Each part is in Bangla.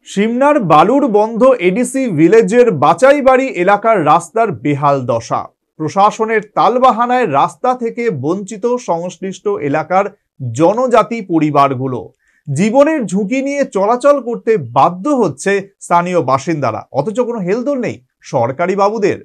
সিমনার বালুর বন্ধ এডিসি ভিলেজের বাচাইবাড়ি এলাকার রাস্তার বেহাল দশা। প্রশাসনের তালবাহানায় রাস্তা থেকে বঞ্চিত সংশ্লিষ্ট এলাকার জনজাতি পরিবারগুলো। জীবনের ঝুঁকি নিয়ে চলাচল করতে বাধ্য হচ্ছে স্থানীয় বাসিন্দারা, অথচ কোনো হেলদোল নেই সরকারি বাবুদের।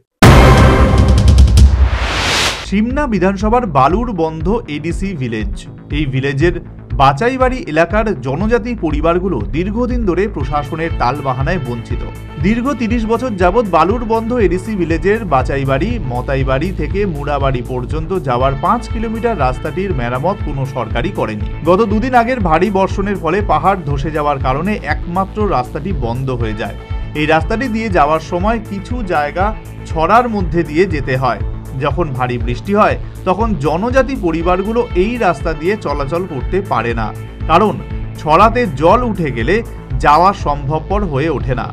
সিমনা বিধানসভার বালুর বন্ধ এডিসি ভিলেজ, এই ভিলেজের বাচাইবাড়ি এলাকার জনজাতি পরিবারগুলো দীর্ঘদিন ধরে প্রশাসনের তালবাহানায় বঞ্চিত। দীর্ঘ ৩০ বছর যাবৎ বালুর বন্ধ এডিসি ভিলেজের বাচাইবাড়ি মতাইবাড়ি থেকে মুড়াবাড়ি পর্যন্ত যাওয়ার ৫ কিলোমিটার রাস্তাটির মেরামত কোনো সরকারই করেনি। গত দুদিন আগের ভারী বর্ষণের ফলে পাহাড় ধসে যাওয়ার কারণে একমাত্র রাস্তাটি বন্ধ হয়ে যায়। এই রাস্তাটি দিয়ে যাওয়ার সময় কিছু জায়গা ছড়ার মধ্যে দিয়ে যেতে হয়। যখন ভারী বৃষ্টি হয় তখন জনজাতি পরিবারগুলো এই রাস্তা দিয়ে চলাচল করতে পারে না, কারণ ছড়াতে জল উঠে গেলে যাওয়া সম্ভবপর হয়ে ওঠে না।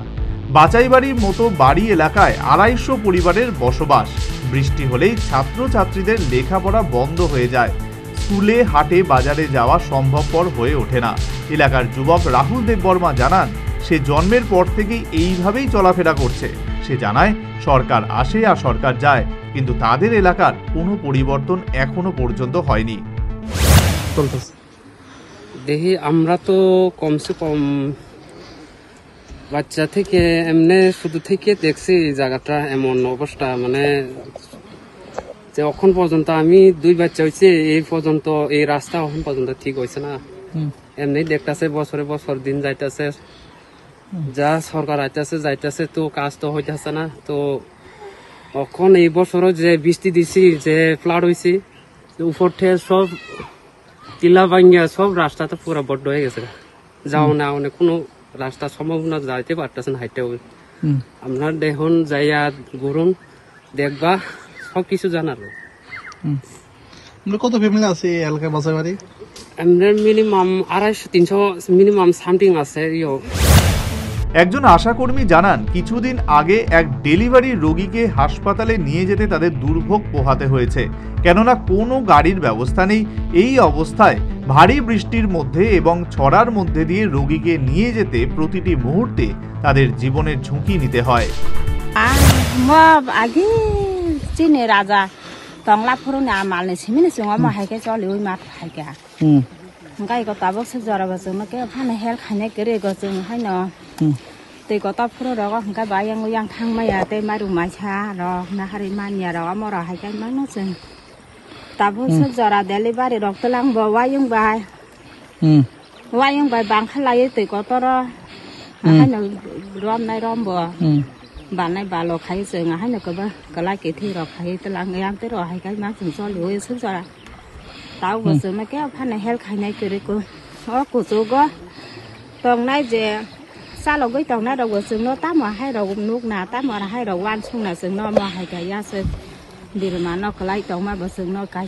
বাচাইবাড়ির মতো বাড়ি এলাকায় ২৫০ পরিবারের বসবাস। বৃষ্টি হলেই ছাত্রছাত্রীদের লেখাপড়া বন্ধ হয়ে যায়, স্কুলে হাটে বাজারে যাওয়া সম্ভবপর হয়ে ওঠে না। এলাকার যুবক রাহুল দেববর্মা জানান, সে জন্মের পর থেকেই এইভাবেই চলাফেরা করছে। সে জানায়, সরকার আসে আর সরকার যায়, কিন্তু তাদের এলাকার কোনো পরিবর্তন এখনো পর্যন্ত হয়নি। দেখি আমরা তো কমসে কম বাচ্চা থেকে এমনি শুধু থেকে দেখছি জায়গাটা এমন অবস্থা, মানে যে এখন পর্যন্ত আমি ২ বাচ্চা হয়েছে, এই পর্যন্ত এই রাস্তা এখন পর্যন্ত ঠিক হয়েছে না। এমনি দেখতেছে বছরে বছর দিন যাইতেছে, যা সরকার যাইতেছে তো কাজ তো হইতেছে না। তো এখন এই বছরও যে বৃষ্টি দিছি, যে ফ্লাড হয়েছে, উপর থেকে সব টিলা ভাঙ্গিয়া সব রাস্তাটা পুরো বড্ড হয়ে গেছে। যাও না অনেক কোনো রাস্তা সম্ভাবনা যাইতে পারতেছে না হাইটেও। আপনার দেখুন যাইয়া ঘুরুন, দেখবা সবকিছু জানার। কত ফ্যামিলি আছে এই এলাকায় বাচাইবাড়ি? আমাদের মিনিমাম ২৫০-৩০০ মিনিমাম সামথিং আছে। একজন আশাকর্মী জানান, কিছুদিন আগে এক ডেলিভারি রোগীকে হাসপাতালে নিয়ে যেতে তাদের দুর্ভোগ পোহাতে হয়েছে, কেননা কোনো গাড়ির ব্যবস্থা নেই। এই অবস্থায় ভারী বৃষ্টির মধ্যে এবং ছড়ার মধ্যে দিয়ে রোগীকে নিয়ে যেতে প্রতিটি মুহূর্তে তাদের জীবনের ঝুঁকি নিতে হয়। আগে চিনে রাজা তংলা ফুরনে আমালনে সিমিনে সিংহ মাহাইকে চলে ওই মাঠ হাইকা গাই গতা বসে জরাবা जोंनो के फाने हेल खाने करे गजों हायनो दै गता फुरो रग हंगा बायang yang थांमाया दै मारु माइसा र नाहारि मानिया र मरा हाइका मानो जों ताबोसो जरा डेलिभारि रक्तलां ब वायं बाय बांखालायो दै गता र हायनो रमनाय रमब बानाय बालो खायो जों हायनो गबा गलाय केथि र खायो तलां yang ते र हाइका मा जों जलियो सो जरा tao vừa sớm mấy cái phan này heo khai này cười cô cô chú có tầng này về sao là cái tầng này đầu vừa sớm nó tám mà hai đầu nước nào tám mà hai đầu quan xuống là sớm nó mà hai cái giá sớm đi mà nó cái tầng mà vừa sớm nó cái।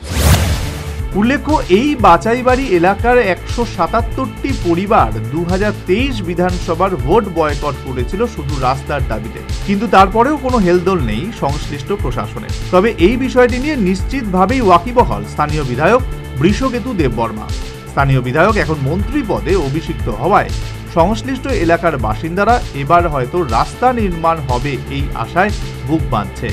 উল্লেখ্য, এই বাচাইবাড়ি এলাকার ১৭৭টি পরিবার ২০২৩ বিধানসভার ভোট বয়কট করেছিল শুধু রাস্তার দাবিতে, কিন্তু তারপরেও কোনো হেলদোল নেই সংশ্লিষ্ট প্রশাসনের। তবে এই বিষয়টি নিয়ে নিশ্চিতভাবেই ওয়াকিবহাল স্থানীয় বিধায়ক বৃষকেতু দেববর্মা। স্থানীয় বিধায়ক এখন মন্ত্রী পদে অভিষিক্ত হওয়ায় সংশ্লিষ্ট এলাকার বাসিন্দারা এবার হয়তো রাস্তা নির্মাণ হবে এই আশায় বুক বাঁধছে।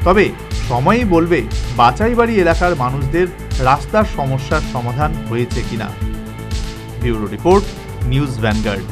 তবে সময়ই বলবে বাচাইবাড়ি এলাকার মানুষদের রাস্তার সমস্যার সমাধান হয়েছে কিনা। Bureau report, news vanguard.